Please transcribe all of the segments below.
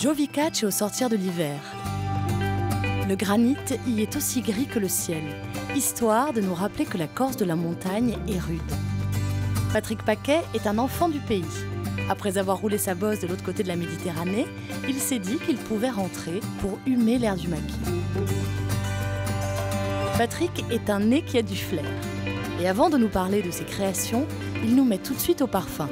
Jovicache est au sortir de l'hiver. Le granit y est aussi gris que le ciel, histoire de nous rappeler que la Corse de la montagne est rude. Patrick Paquet est un enfant du pays. Après avoir roulé sa bosse de l'autre côté de la Méditerranée, il s'est dit qu'il pouvait rentrer pour humer l'air du maquis. Patrick est un nez qui a du flair. Et avant de nous parler de ses créations, il nous met tout de suite au parfum.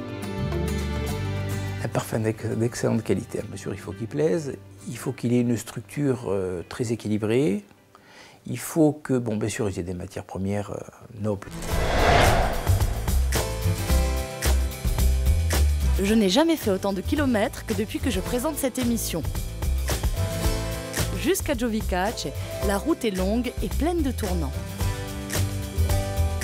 Un parfum d'excellente qualité, bien sûr, il faut qu'il plaise, il faut qu'il ait une structure très équilibrée, il faut que, bon, bien sûr, il y ait des matières premières nobles. Je n'ai jamais fait autant de kilomètres que depuis que je présente cette émission. Jusqu'à Jovicache, la route est longue et pleine de tournants.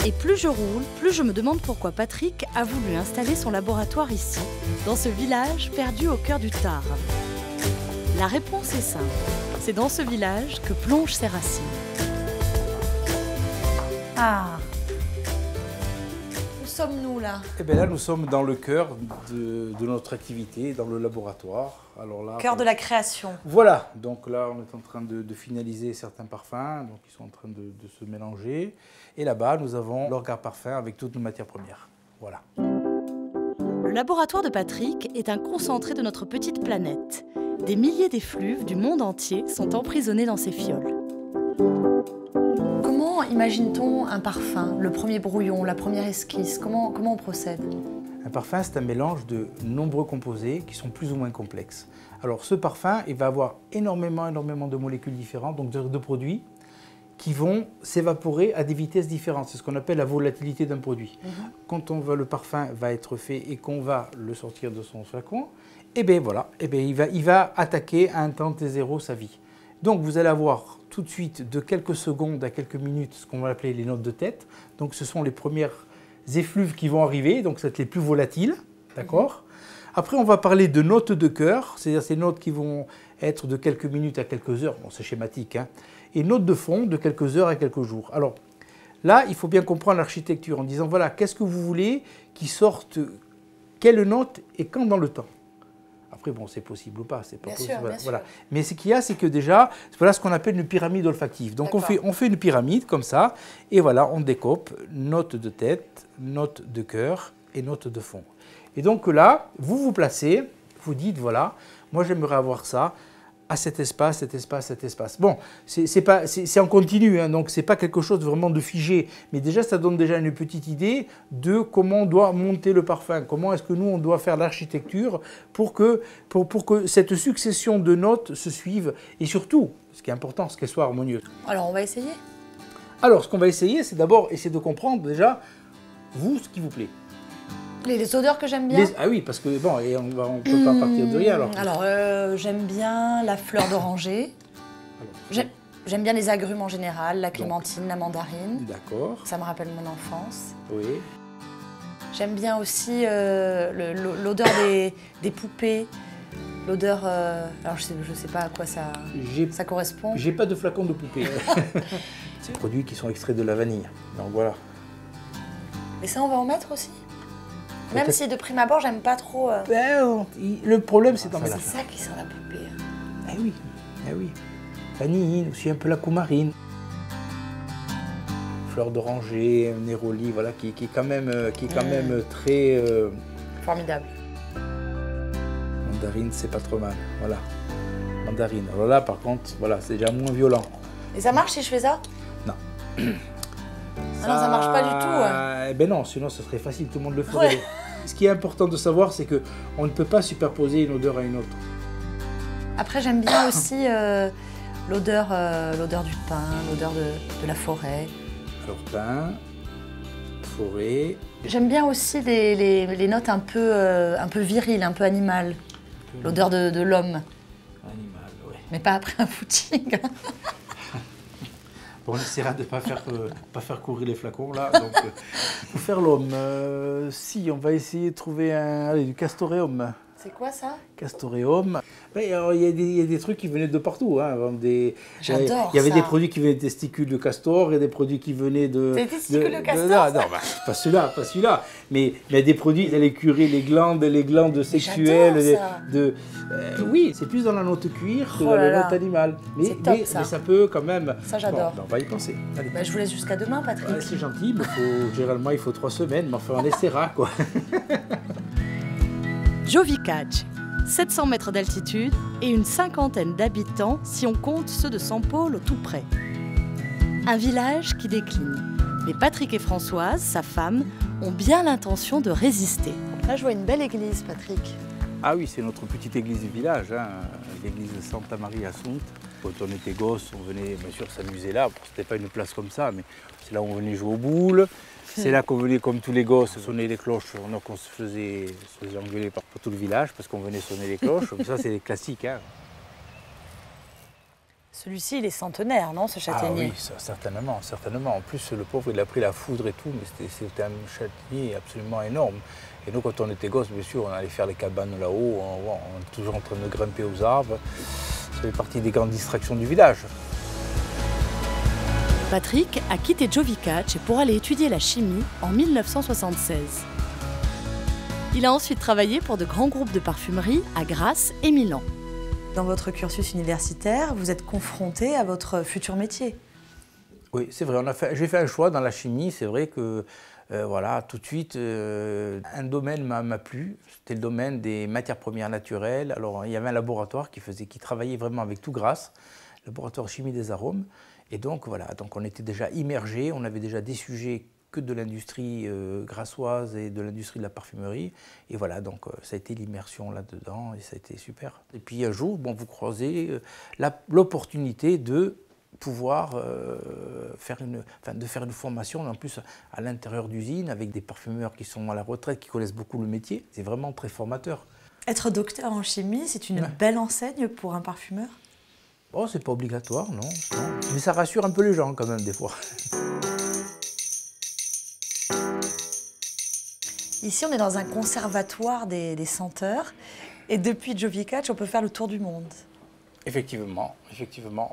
Et plus je roule, plus je me demande pourquoi Patrick a voulu installer son laboratoire ici, dans ce village perdu au cœur du Tarn. La réponse est simple, c'est dans ce village que plongent ses racines. Ah, où sommes-nous là? Eh bien là, nous sommes dans le cœur de notre activité, dans le laboratoire. Alors là, Cœur de la création. Voilà, donc là, on est en train de finaliser certains parfums, donc ils sont en train de se mélanger. Et là-bas, nous avons l'orgar parfum avec toutes nos matières premières. Voilà. Le laboratoire de Patrick est un concentré de notre petite planète. Des milliers d'effluves du monde entier sont emprisonnés dans ces fioles. Comment imagine-t-on un parfum? Le premier brouillon, la première esquisse, comment on procède? Un parfum, c'est un mélange de nombreux composés qui sont plus ou moins complexes. Alors ce parfum, il va avoir énormément de molécules différentes, donc de produits, qui vont s'évaporer à des vitesses différentes. C'est ce qu'on appelle la volatilité d'un produit. Quand le parfum va être fait et qu'on va le sortir de son flacon, et bien voilà, il va attaquer à un temps T0 sa vie. Donc vous allez avoir tout de suite, de quelques secondes à quelques minutes, ce qu'on va appeler les notes de tête. Donc ce sont les premières effluves qui vont arriver, donc c'est les plus volatiles, d'accord? Après, on va parler de notes de cœur, c'est-à-dire ces notes qui vont être de quelques minutes à quelques heures, bon c'est schématique, hein, et notes de fond de quelques heures à quelques jours. Alors là, il faut bien comprendre l'architecture en disant, voilà, qu'est-ce que vous voulez qui sorte, quelle note et quand dans le temps? Après, bon, c'est possible ou pas, c'est pas possible. Bien voilà. sûr. Mais ce qu'il y a, c'est que déjà, voilà ce qu'on appelle une pyramide olfactive. Donc on fait une pyramide comme ça, et voilà, on découpe note de tête, note de cœur et note de fond. Et donc là, vous vous placez, vous dites, voilà, moi j'aimerais avoir ça à cet espace, cet espace, cet espace. Bon, c'est en continu, hein, donc c'est pas quelque chose vraiment de figé, mais déjà ça donne déjà une petite idée de comment on doit monter le parfum, comment est-ce que nous on doit faire l'architecture pour que cette succession de notes se suive, et surtout, ce qui est important, c'est qu'elle soit harmonieuse. Alors on va essayer. Alors ce qu'on va essayer, c'est d'abord essayer de comprendre déjà, vous, ce qui vous plaît. Les odeurs que j'aime bien. Ah oui, parce que bon, et on ne peut pas partir de rien alors. Alors, j'aime bien la fleur d'oranger. J'aime bien les agrumes en général, la clémentine, la mandarine. D'accord. Ça me rappelle mon enfance. Oui. J'aime bien aussi l'odeur des poupées. L'odeur, alors je sais pas à quoi ça correspond. J'ai pas de flacon de poupée. C'est des produits qui sont extraits de la vanille. Donc voilà. Et ça, on va en mettre aussi? Même si de prime abord, j'aime pas trop. Le problème, c'est dans C'est ça qui sent la poupée. Eh oui, eh oui. Vanille, aussi un peu la coumarine. Fleur d'oranger, néroli, voilà, qui est quand même très. Formidable. Mandarine, c'est pas trop mal, voilà. Mandarine. Alors là, par contre, voilà, c'est déjà moins violent. Et ça marche si je fais ça? Non. Ah non, ça marche pas du tout. Eh ben non, sinon ce serait facile, tout le monde le ferait. Ouais. Ce qui est important de savoir, c'est qu'on ne peut pas superposer une odeur à une autre. Après, j'aime bien aussi l'odeur du pin, l'odeur de la forêt. Alors pin, forêt. J'aime bien aussi les notes un peu viriles, un peu animales. L'odeur de l'homme. Animal, oui. Mais pas après un footing. Bon, on essaiera de ne pas faire courir les flacons là. Donc, pour faire l'homme, si on va essayer de trouver du castoreum. C'est quoi ça? Castoreum. Il y a des trucs qui venaient de partout. Hein. J'adore. Il y avait des produits qui venaient des testicules de castor et des produits qui venaient de. Des testicules de castor? Non, pas celui-là. Mais il y a des produits qui allaient curer les glandes sexuelles. Oui, c'est plus dans la note cuir que dans la note animale. Mais ça peut quand même. Ça, j'adore. Bon, on va y penser. Allez. Je vous laisse jusqu'à demain, Patrick. Ouais, c'est gentil, mais généralement il faut 3 semaines, mais enfin on essaiera quoi. Jovicache, 700 mètres d'altitude et une cinquantaine d'habitants si on compte ceux de San Polo tout près. Un village qui décline. Mais Patrick et Françoise, sa femme, ont bien l'intention de résister. Là, je vois une belle église, Patrick. Ah oui, c'est notre petite église du village, hein, l'église de Santa Maria Assunta. Quand on était gosse, on venait bien sûr s'amuser là. C'était pas une place comme ça, mais c'est là où on venait jouer aux boules. C'est là qu'on venait comme tous les gosses sonner les cloches. Donc on se faisait engueuler par tout le village parce qu'on venait sonner les cloches. Ça, c'est les classiques. Hein. Celui-ci, il est centenaire, non, ce châtaignier? Ah oui, ça, certainement. En plus, le pauvre, il a pris la foudre et tout, mais c'était un châtaignier absolument énorme. Et nous, quand on était gosses, bien sûr, on allait faire les cabanes là-haut. On était toujours en train de grimper aux arbres. Ça fait partie des grandes distractions du village. Patrick a quitté Jovicache pour aller étudier la chimie en 1976. Il a ensuite travaillé pour de grands groupes de parfumerie à Grasse et Milan. Dans votre cursus universitaire, vous êtes confronté à votre futur métier. Oui, c'est vrai. J'ai fait un choix dans la chimie. C'est vrai que voilà, tout de suite, un domaine m'a plu. C'était le domaine des matières premières naturelles. Alors, il y avait un laboratoire qui travaillait vraiment avec tout Grasse, laboratoire chimie des arômes. Et donc, voilà, donc on était déjà immergés. On avait déjà des sujets que de l'industrie grassoise et de l'industrie de la parfumerie. Et voilà, donc ça a été l'immersion là-dedans et ça a été super. Et puis un jour, bon, vous croisez l'opportunité de pouvoir faire une formation en plus à l'intérieur d'usines avec des parfumeurs qui sont à la retraite, qui connaissent beaucoup le métier. C'est vraiment très formateur. Être docteur en chimie, c'est une belle enseigne pour un parfumeur? Oh, c'est pas obligatoire, non. Mais ça rassure un peu les gens quand même des fois. Ici, on est dans un conservatoire des senteurs. Et depuis Jovicache, on peut faire le tour du monde. Effectivement.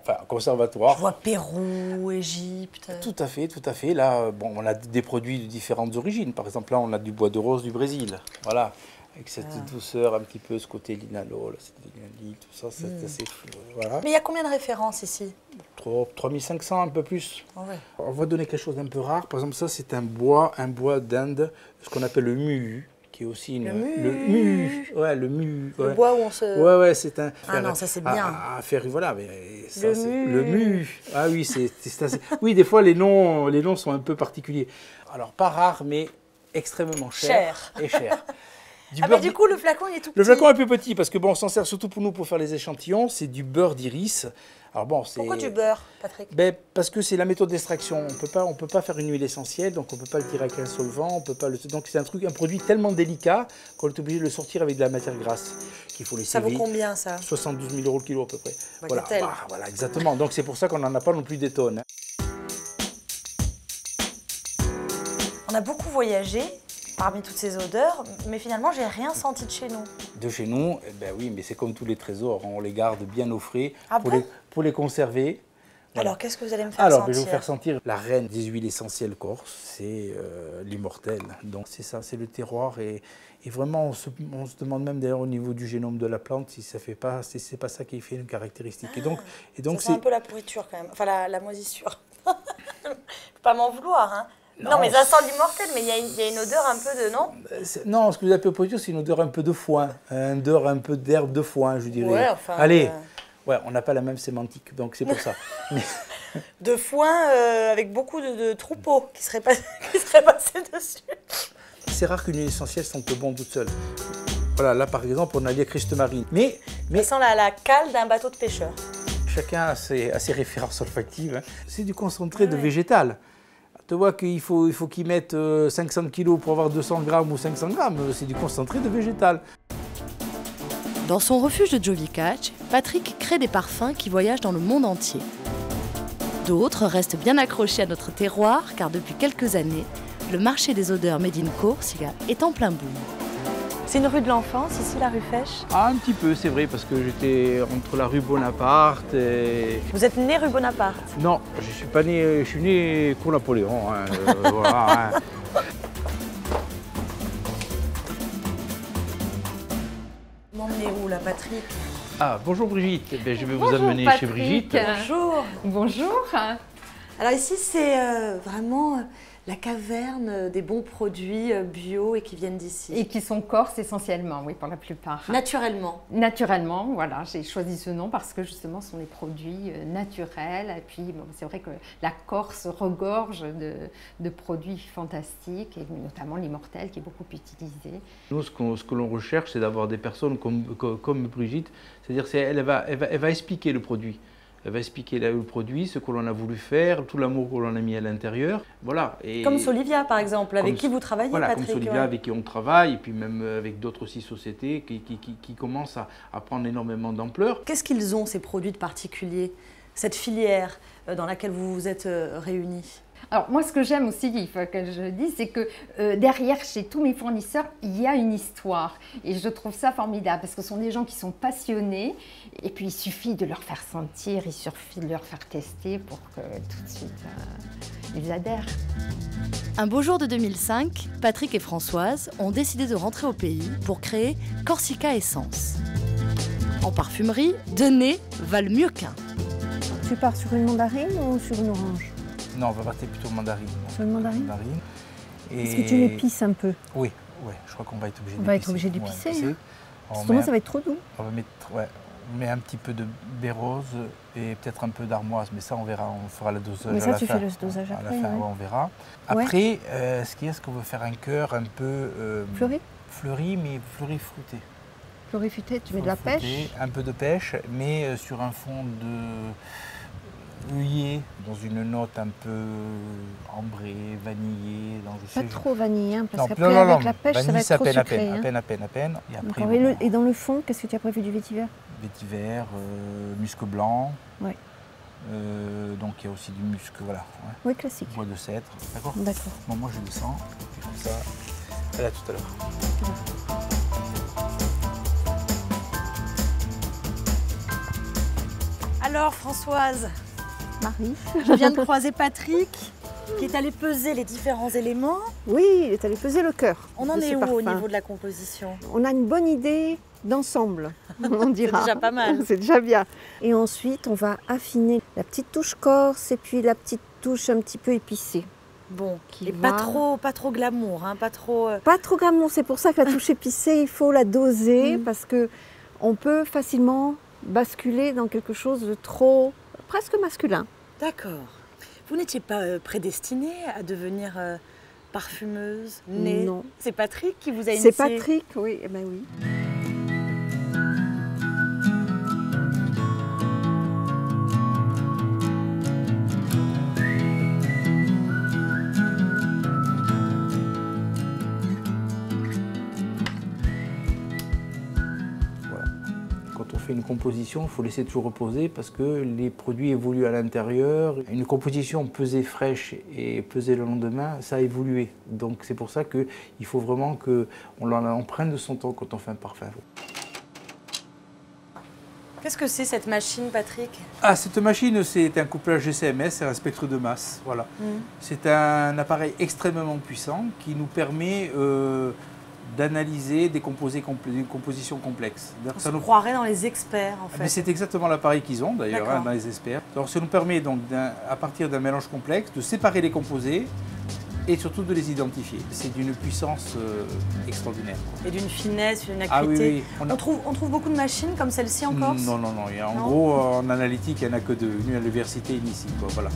Enfin, conservatoire. Je vois Pérou, Égypte. Tout à fait. Là, bon, on a des produits de différentes origines. Par exemple, là, on a du bois de rose du Brésil. Voilà. Avec cette douceur, un petit peu, ce côté linalol, tout ça, c'est assez fou. Voilà. Mais il y a combien de références ici? 3500, un peu plus. Oh ouais. On va donner quelque chose d'un peu rare. Par exemple, ça, c'est un bois d'Inde, ce qu'on appelle le muhu, qui est aussi le muhu. Ouais, le muhu. Le bois où on se... Ouais, c'est un... Ah non, ça c'est bien. Voilà, mais ça, le muhu. Ah oui, c'est assez... Oui, des fois, les noms sont un peu particuliers. Alors, pas rare, mais extrêmement cher. Et cher. Mais du coup, le flacon, il est tout petit. Le flacon est plus petit parce que bon, on s'en sert surtout pour faire les échantillons. C'est du beurre d'iris. Alors bon, pourquoi du beurre, Patrick? Parce que c'est la méthode d'extraction. On peut pas faire une huile essentielle, donc on peut pas le tirer avec un solvant. Donc c'est un produit tellement délicat qu'on est obligé de le sortir avec de la matière grasse qu'il faut laisser. Ça vaut combien ça? 72 000 € le kilo à peu près. Voilà, exactement. Donc c'est pour ça qu'on n'en a pas non plus des tonnes. On a beaucoup voyagé parmi toutes ces odeurs, mais finalement, j'ai rien senti de chez nous. De chez nous, oui, mais c'est comme tous les trésors, on les garde bien au frais pour les conserver. Voilà. Alors, qu'est-ce que vous allez me faire sentir? Je vais vous faire sentir la reine des huiles essentielles corse, c'est l'immortelle. Donc c'est ça, c'est le terroir et vraiment, on se demande même d'ailleurs au niveau du génome de la plante si c'est pas ça qui fait une caractéristique. Et donc c'est un peu la pourriture quand même, enfin la moisissure. Faut pas m'en vouloir, hein. Non, mais ça sent l'immortel, mais il y a une odeur un peu de... Non, non, ce que vous appelez pourriture, c'est une odeur un peu de foin, une odeur un peu d'herbe de foin, je dirais. Ouais, enfin... Allez, ouais, on n'a pas la même sémantique, donc c'est pour ça. De foin avec beaucoup de troupeaux qui seraient passés dessus. C'est rare qu'une huile essentielle sente bon toute seule. Voilà, là par exemple, on a les Christ marine. Mais ça sent la cale d'un bateau de pêcheur. Chacun a ses références olfactives. Hein. C'est du concentré de végétal. Tu vois qu'il faut qu'ils mettent 500 kg pour avoir 200 grammes ou 500 grammes. C'est du concentré de végétal. Dans son refuge de Jovicache, Patrick crée des parfums qui voyagent dans le monde entier. D'autres restent bien accrochés à notre terroir, car depuis quelques années, le marché des odeurs Made in Corsica est en plein boom. C'est une rue de l'enfance, ici, la rue Fesch? Ah, un petit peu, c'est vrai, parce que j'étais entre la rue Bonaparte et... Vous êtes né rue Bonaparte? Non, je suis pas né, je suis né pour Napoléon. Hein, voilà, hein. Vous m'emmenez où, là, Patrick? Ah, bonjour Brigitte. Eh bien, je vais vous Bonjour, amener Patrick. chez Brigitte. Bonjour. Bonjour. Alors ici, c'est vraiment la caverne des bons produits bio et qui viennent d'ici. Et qui sont corses essentiellement, oui, pour la plupart. Naturellement. Naturellement, voilà, j'ai choisi ce nom parce que justement ce sont des produits naturels. Et puis bon, c'est vrai que la Corse regorge de produits fantastiques, et notamment l'immortel qui est beaucoup utilisé. Nous, ce que l'on recherche, c'est d'avoir des personnes comme Brigitte, c'est-à-dire qu'elle va expliquer le produit. Elle va expliquer le produit, ce que l'on a voulu faire, tout l'amour que l'on a mis à l'intérieur. Voilà. Et comme Solivia, par exemple, avec qui vous travaillez, voilà, Patrick? Comme Solivia, avec qui on travaille, et puis même avec d'autres aussi sociétés qui commencent à prendre énormément d'ampleur. Qu'est-ce qu'ils ont, ces produits de particulier, cette filière dans laquelle vous vous êtes réunis? Alors moi, ce que j'aime aussi, il faut que je dise, c'est que derrière, chez tous mes fournisseurs, il y a une histoire. Et je trouve ça formidable, parce que ce sont des gens qui sont passionnés. Et puis, il suffit de leur faire sentir, il suffit de leur faire tester pour que tout de suite, ils adhèrent. Un beau jour de 2005, Patrick et Françoise ont décidé de rentrer au pays pour créer Corsica Essence. En parfumerie, deux nez valent mieux qu'un. Tu pars sur une mandarine ou sur une orange? Non, on va partir plutôt mandarine. Sur une mandarine? Et... Est-ce que tu l'épices un peu? Oui, ouais, je crois qu'on va être obligé d'épicer. On va être obligé d'épicer. Ouais, sinon, ça va être trop doux. On va mettre, ouais, on met un petit peu de baie rose et peut-être un peu d'armoise, mais ça on verra, on fera le dosage mais ça, à la tu fin. fais le dosage à la après, fin, ouais. on verra. Après, est-ce qu'on veut faire un cœur un peu... Fleuri? Fleuri, mais fleuri fruité. Fleuri fruité, tu mets de la pêche? Un peu de pêche, mais sur un fond de... œillet, dans une note un peu ambrée, vanillée. Pas trop vanillé, hein, parce non, qu'après avec la pêche, ça va être trop sucré. À peine. Et, après, bon, et dans le fond, qu'est-ce que tu as prévu du vétiver? Vétiver, musc blanc. Ouais. Donc il y a aussi du musc, voilà. Ouais. Oui, classique. Bois de cèdre, d'accord? D'accord. Bon, moi je descends, et comme ça, à tout à l'heure. Alors, Françoise, Marie, je viens de croiser Patrick, qui est allé peser les différents éléments. oui, il est allé peser le cœur. On en de est ce où parfum. au niveau de la composition? On a une bonne idée d'ensemble, on dira. C'est déjà pas mal. C'est déjà bien. Et ensuite, on va affiner la petite touche corse et puis la petite touche un petit peu épicée. Bon, Qui et va- pas trop glamour, hein, pas trop... Pas trop glamour, c'est pour ça que la touche épicée, il faut la doser parce que on peut facilement basculer dans quelque chose de trop, presque masculin. D'accord. Vous n'étiez pas prédestinée à devenir parfumeuse, née? Non. C'est Patrick qui vous a initié? C'est Patrick, oui, eh ben oui. Voilà. Quand on fait une composition, il faut laisser toujours reposer parce que les produits évoluent à l'intérieur. Une composition pesée fraîche et pesée le lendemain, ça a évolué. Donc c'est pour ça qu'il faut vraiment qu'on prenne de son temps quand on fait un parfum. Qu'est-ce que c'est cette machine, Patrick? Ah, cette machine, c'est un couplage GCMS, c'est un spectre de masse. Voilà. C'est un appareil extrêmement puissant qui nous permet d'analyser des compositions complexes. On se croirait dans les experts, en fait. Mais c'est exactement l'appareil qu'ils ont d'ailleurs D'accord. dans les experts. Alors ça nous permet donc à partir d'un mélange complexe de séparer les composés et surtout de les identifier. C'est d'une puissance extraordinaire. Et d'une finesse, d'une Ah oui, acuité. oui. On trouve beaucoup de machines comme celle-ci en Corse? Non. En Non. gros, en analytique, il n'y en a que deux. Une à l'université, une ici. Quoi, voilà.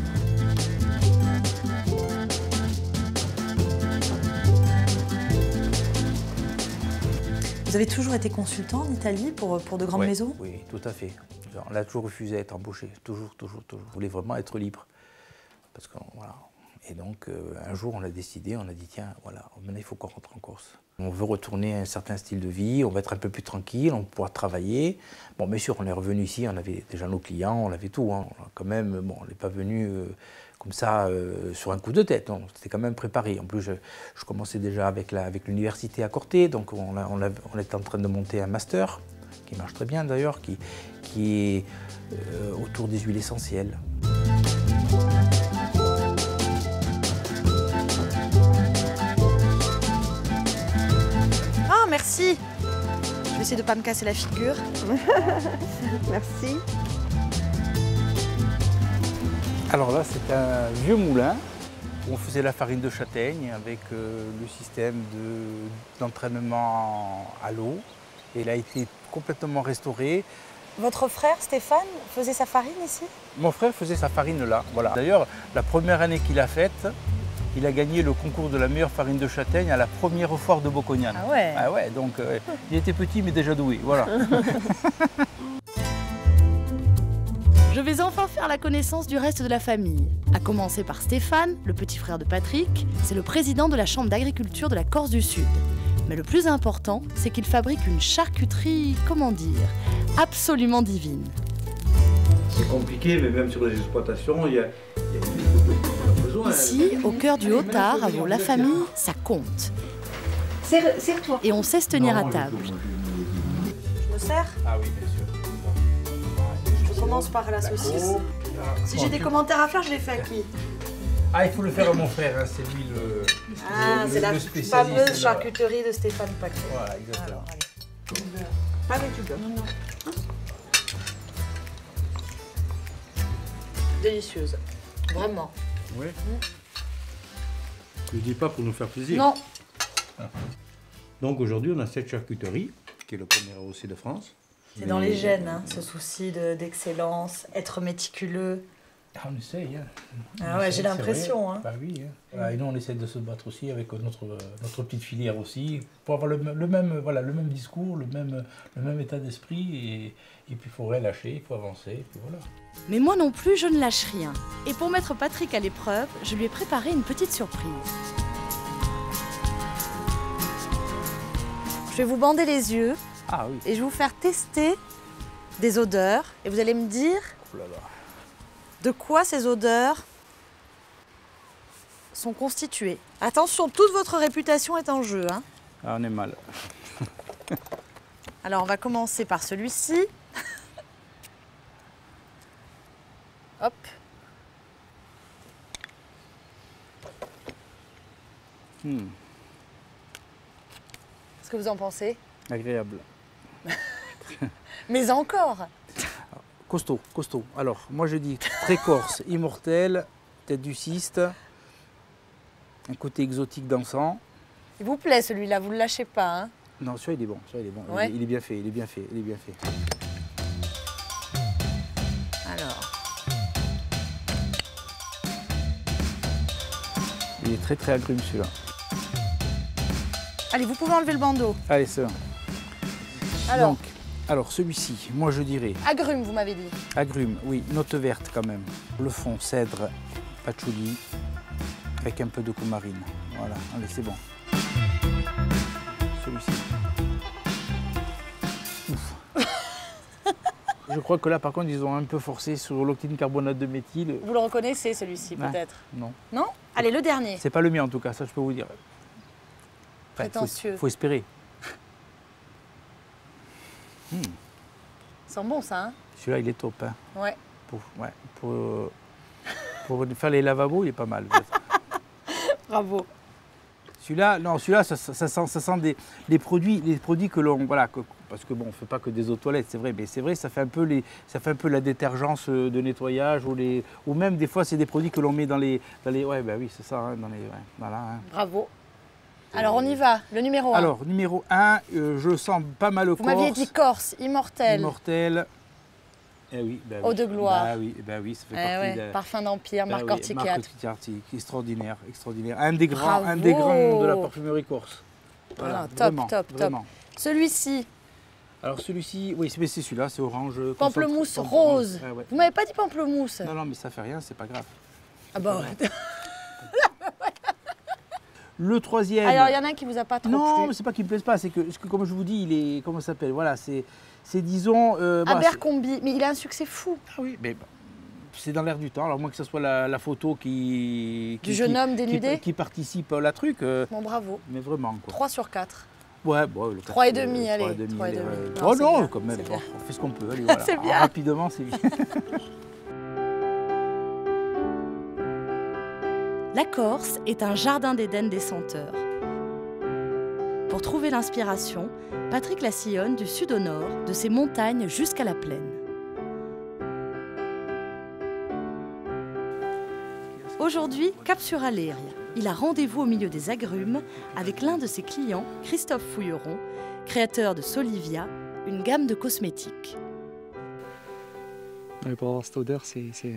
Vous avez toujours été consultant en Italie pour de grandes Ouais, maisons? Oui, tout à fait. On a toujours refusé d'être embauché. Toujours. On voulait vraiment être libre. Parce que, voilà. Et donc, un jour, on a décidé, on a dit, tiens, voilà, maintenant, il faut qu'on rentre en Corse. On veut retourner à un certain style de vie, on va être un peu plus tranquille, on va pouvoir travailler. Bon, bien sûr, on est revenu ici, on avait déjà nos clients, on avait tout. Hein. Quand même, bon, on n'est pas venu comme ça, sur un coup de tête. C'était quand même préparé. En plus, je commençais déjà avec l'université à Corté, donc on était en train de monter un master, qui marche très bien d'ailleurs, qui est autour des huiles essentielles. Ah, merci. Je vais essayer de ne pas me casser la figure. Merci. Alors là, c'est un vieux moulin où on faisait la farine de châtaigne avec le système d'entraînement à l'eau. Et il a été complètement restauré. Votre frère Stéphane faisait sa farine ici? Mon frère faisait sa farine là. Voilà. D'ailleurs, la première année qu'il a faite, il a gagné le concours de la meilleure farine de châtaigne à la première foire de Bocognane. Ah ouais. Ah ouais, donc il était petit mais déjà doué. Voilà. Je vais enfin faire la connaissance du reste de la famille. À commencer par Stéphane, le petit frère de Patrick. C'est le président de la Chambre d'agriculture de la Corse du Sud. Mais le plus important, c'est qu'il fabrique une charcuterie, comment dire, absolument divine. C'est compliqué, mais même sur les exploitations, il y a besoin. Ici, au cœur du Haut-Tard, à la famille, ça compte. Serre-toi. Et on sait se tenir à table. Je me sers? Ah oui, bien sûr. Je commence par la saucisse. Si j'ai des commentaires à faire, je les fais à qui? Ah, il faut le faire à mon frère, hein. C'est lui le C'est la spécialiste. fameuse charcuterie de Stéphane Paquet. Voilà, exactement. Pas avec du beurre. Délicieuse. Vraiment. Oui. Je ne dis pas pour nous faire plaisir. Non. Donc aujourd'hui, on a cette charcuterie, qui est le premier AOC de France. C'est dans les gènes, hein, ce souci d'excellence, être méticuleux. Ah, on essaye. Hein. Ah ouais, j'ai l'impression. Hein. Bah oui. Hein. Voilà, et nous, on essaie de se battre aussi avec notre petite filière aussi, pour avoir le même discours, le même état d'esprit. Et puis, il faut rien lâcher, il faut avancer. Et puis voilà. Mais moi non plus, je ne lâche rien. Et pour mettre Patrick à l'épreuve, je lui ai préparé une petite surprise. Je vais vous bander les yeux Ah oui. et je vais vous faire tester des odeurs. Et vous allez me dire Oh là là. de quoi ces odeurs sont constituées. Attention, toute votre réputation est en jeu. Hein. Ah, on est mal. Alors, on va commencer par celui-ci. Hop. Qu'est-ce que vous en pensez? Agréable. Mais encore. Costaud, costaud. Alors, moi je dis très corse, immortel, tête du cyste, un côté exotique d'encens. Il vous plaît celui-là, vous ne le lâchez pas. Hein. Non, celui-là il est bon, celui-là il est bon. Ouais. Il est bien fait, il est bien fait, il est bien fait. Alors, Il est très très agrume celui-là. allez, vous pouvez enlever le bandeau. Allez, c'est bon. Alors, Alors celui-ci, moi je dirais agrumes, vous m'avez dit. agrume, oui, note verte quand même. Le fond, cèdre, patchouli, avec un peu de coumarine. Voilà, allez, c'est bon. Celui-ci. Ouf. Je crois que là, par contre, ils ont un peu forcé sur l'octylcarbonate de méthyle. Vous le reconnaissez celui-ci Ouais. peut-être? Non, Non? Allez, le dernier. c'est pas le mien en tout cas, ça je peux vous dire. Enfin, Prétentieux. faut espérer. Ça sent bon ça, hein? Celui-là, il est top. Hein. Ouais. Pour faire les lavabos, il est pas mal. Bravo. Celui-là, non, celui-là, ça sent des produits que l'on, voilà, parce que bon, on fait pas que des eaux de toilette, c'est vrai, mais c'est vrai, ça fait un peu la détergence de nettoyage ou même des fois c'est des produits que l'on met dans les, ouais, bah oui, c'est ça, hein, voilà. Hein. Bravo. Alors on y va, le numéro 1. Alors numéro 1, je sens pas mal au vous corse. m'aviez dit Corse, immortel. Immortel. Eh oui, bah oui. Eau de gloire. Bah oui, ça fait Eh partie ouais, de. Parfum d'Empire, Bah marque oui, horticulture. Marc Horticulture, extraordinaire, extraordinaire. Un des grands Bravo. de la parfumerie corse. Voilà, top, vraiment, top. vraiment. Celui-ci, Alors celui-ci, oui, c'est celui-là, c'est orange. pamplemousse concentré, rose. Ouais, ouais. Vous m'avez pas dit pamplemousse? Non, mais ça fait rien, c'est pas grave. Ah bah ouais. Le troisième. Alors il y en a un qui vous a pas trop non, mais plu. c'est pas qu'il me plaise pas, c'est que comme je vous dis, il est, comment ça s'appelle, voilà, c'est disons. Voilà, Abercrombie, mais il a un succès fou. ah oui, mais c'est dans l'air du temps. Alors, moins que ce soit la photo qui Du jeune homme dénudé qui participe à la truc. Bon, bravo. Mais vraiment, quoi. 3 sur 4. Ouais, bon, le 3,5, allez. 3,5. 3,5. Oh non, bien, quand même, c'est bon, bien. on fait ce qu'on peut. Allez, voilà. C'est bien. Rapidement, c'est bien. La Corse est un jardin d'Éden des senteurs. Pour trouver l'inspiration, Patrick la sillonne du sud au nord, de ses montagnes jusqu'à la plaine. Aujourd'hui, cap sur Aléria. Il a rendez-vous au milieu des agrumes avec l'un de ses clients, Christophe Fouilleron, créateur de Solivia, une gamme de cosmétiques. Et pour avoir cette odeur,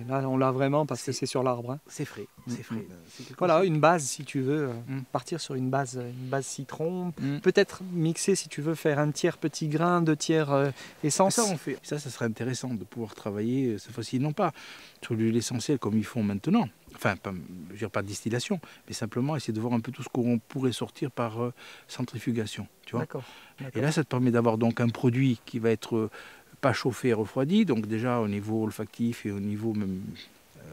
là on l'a vraiment parce que c'est sur l'arbre. Hein. C'est frais, c'est frais. Voilà, une base si tu veux, partir sur une base citron, peut-être mixer si tu veux, faire un tiers petit grain, 2 tiers essence. Ça on fait. Ça serait intéressant de pouvoir travailler cette fois-ci, non pas sur l'huile essentielle comme ils font maintenant, enfin pas, je veux dire pas de distillation, mais simplement essayer de voir un peu tout ce qu'on pourrait sortir par centrifugation. Tu vois. D'accord. Et là ça te permet d'avoir donc un produit qui va être pas chauffé et refroidi, donc déjà au niveau olfactif et au niveau même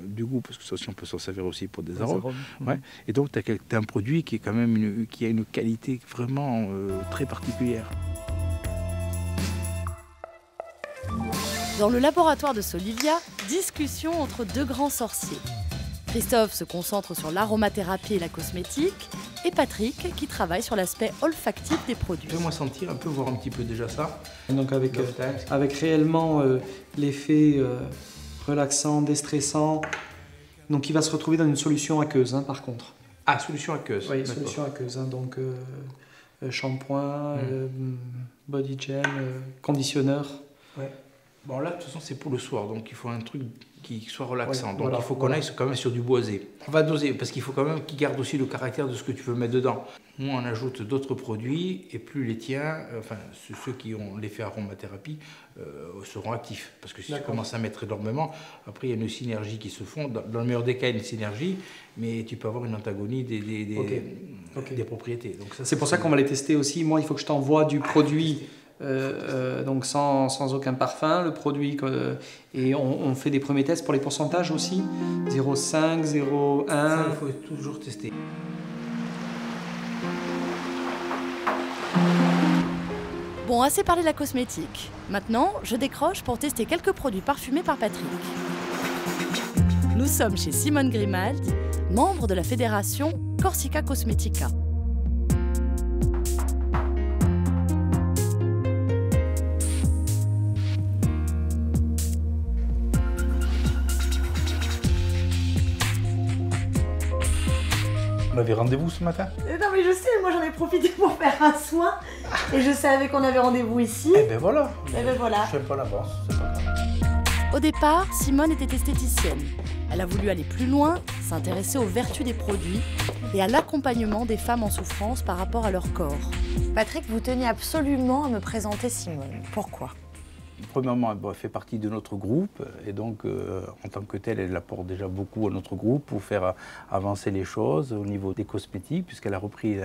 du goût, parce que ça aussi on peut s'en servir aussi pour des arômes. Ouais. Et donc tu as un produit qui est quand même qui a une qualité vraiment très particulière. Dans le laboratoire de Solivia, discussion entre 2 grands sorciers. Christophe se concentre sur l'aromathérapie et la cosmétique, et Patrick qui travaille sur l'aspect olfactif des produits. Fais-moi sentir un peu, voir un petit peu déjà ça. Et donc avec réellement l'effet relaxant, déstressant, donc il va se retrouver dans une solution aqueuse hein, par contre. Ah, solution aqueuse. Oui, solution aqueuse, hein, donc shampoing, body gel, conditionneur. Ouais. Bon là de toute façon c'est pour le soir, donc il faut un truc qui soit relaxant, ouais, donc voilà, il faut qu'on aille quand même sur du boisé. On va doser parce qu'il faut quand même qu'il garde aussi le caractère de ce que tu veux mettre dedans. Moins on ajoute d'autres produits et plus les tiens, enfin ceux qui ont l'effet aromathérapie seront actifs. Parce que si tu commences à mettre énormément, après il y a une synergie qui se fond. Dans le meilleur des cas il y a une synergie, mais tu peux avoir une antagonie des propriétés. C'est pour ça qu'on va les tester aussi. Moi il faut que je t'envoie du produit. Donc sans aucun parfum, le produit et on fait des premiers tests pour les pourcentages aussi 0,5, 0,1. Ça, il faut toujours tester. Bon, assez parlé de la cosmétique. Maintenant, je décroche pour tester quelques produits parfumés par Patrick. Nous sommes chez Simone Grimaldi, membre de la fédération Corsica Cosmetica. On avait rendez-vous ce matin? Non mais je sais, moi j'en ai profité pour faire un soin et je savais qu'on avait rendez-vous ici. Eh ben voilà. Et ben voilà. Je fais pas l'avance, c'est pas grave. Au départ, Simone était esthéticienne. Elle a voulu aller plus loin, s'intéresser aux vertus des produits et à l'accompagnement des femmes en souffrance par rapport à leur corps. Patrick, vous teniez absolument à me présenter Simone. Pourquoi? Premièrement, elle fait partie de notre groupe et donc en tant que telle, elle apporte déjà beaucoup à notre groupe pour faire avancer les choses au niveau des cosmétiques puisqu'elle a repris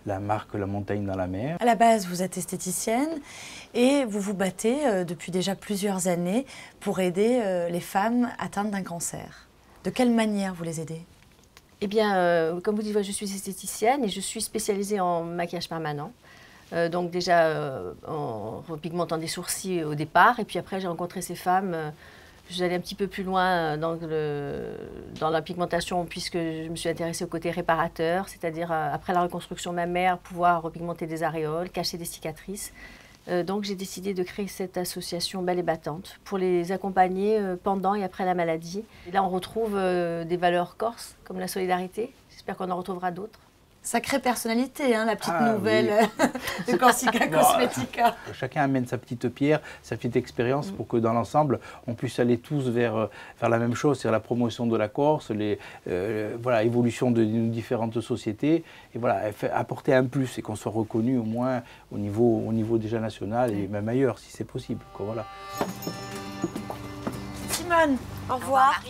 la marque La Montagne dans la mer. À la base, vous êtes esthéticienne et vous vous battez depuis déjà plusieurs années pour aider les femmes atteintes d'un cancer. De quelle manière vous les aidez? Eh bien, comme vous dites, je suis esthéticienne et je suis spécialisée en maquillage permanent. Donc déjà en repigmentant des sourcils au départ, et puis après j'ai rencontré ces femmes, j'allais un petit peu plus loin dans la pigmentation puisque je me suis intéressée au côté réparateur, c'est-à-dire après la reconstruction mammaire, pouvoir repigmenter des aréoles, cacher des cicatrices. Donc j'ai décidé de créer cette association Belle et Battante pour les accompagner pendant et après la maladie. Et là on retrouve des valeurs corses comme la solidarité, j'espère qu'on en retrouvera d'autres. Sacrée personnalité, hein, la petite nouvelle de Corsica Cosmetica. Chacun amène sa petite pierre, sa petite expérience pour que dans l'ensemble, on puisse aller tous vers la même chose, c'est-à-dire la promotion de la Corse, l'évolution de nos différentes sociétés, et voilà, apporter un plus et qu'on soit reconnu au moins au niveau déjà national et même ailleurs, si c'est possible. Quoi, voilà. Simone, au revoir.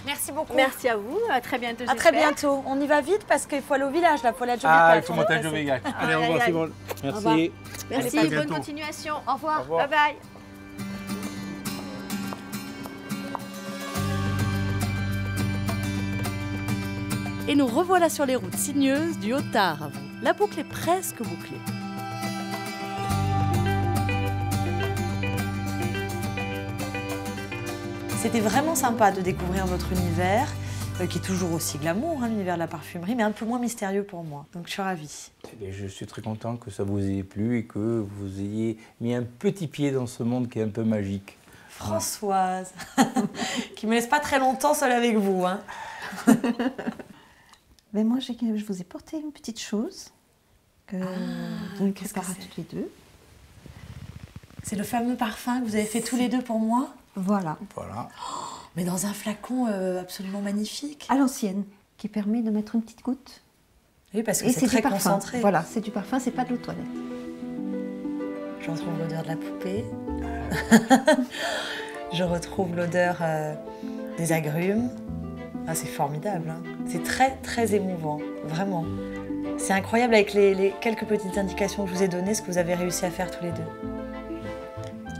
Merci beaucoup. Merci à vous, à très bientôt. À très bientôt. On y va vite parce qu'il faut aller au village, là, il faut aller à Jovega. Ah, il faut monter à Jovega. Allez, au revoir Simone. Merci. Merci, Allez, bonne continuation. Au revoir. Au revoir. Bye bye. Et nous revoilà sur les routes sinueuses du Haut-Tard. La boucle est presque bouclée. C'était vraiment sympa de découvrir votre univers, qui est toujours aussi glamour, hein, l'univers de la parfumerie, mais un peu moins mystérieux pour moi. Donc je suis ravie. Eh bien, je suis très content que ça vous ait plu et que vous ayez mis un petit pied dans ce monde qui est un peu magique. Françoise, qui ne me laisse pas très longtemps seule avec vous. Hein. Mais moi, je vous ai porté une petite chose que on prépare toutes les deux. C'est le fameux parfum que vous avez fait tous les deux pour moi? Voilà. Voilà. Oh, mais dans un flacon absolument magnifique. À l'ancienne, qui permet de mettre une petite goutte. Oui, parce que c'est très concentré. Voilà, c'est du parfum, c'est pas de l'eau de toilette. Je retrouve l'odeur de la poupée. Je retrouve l'odeur des agrumes. Ah, c'est formidable. Hein. C'est très, très émouvant. Vraiment. C'est incroyable avec les quelques petites indications que je vous ai données, ce que vous avez réussi à faire tous les deux.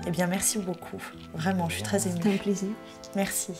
Eh bien, merci beaucoup. Vraiment, je suis très émue. C'était un plaisir. Merci.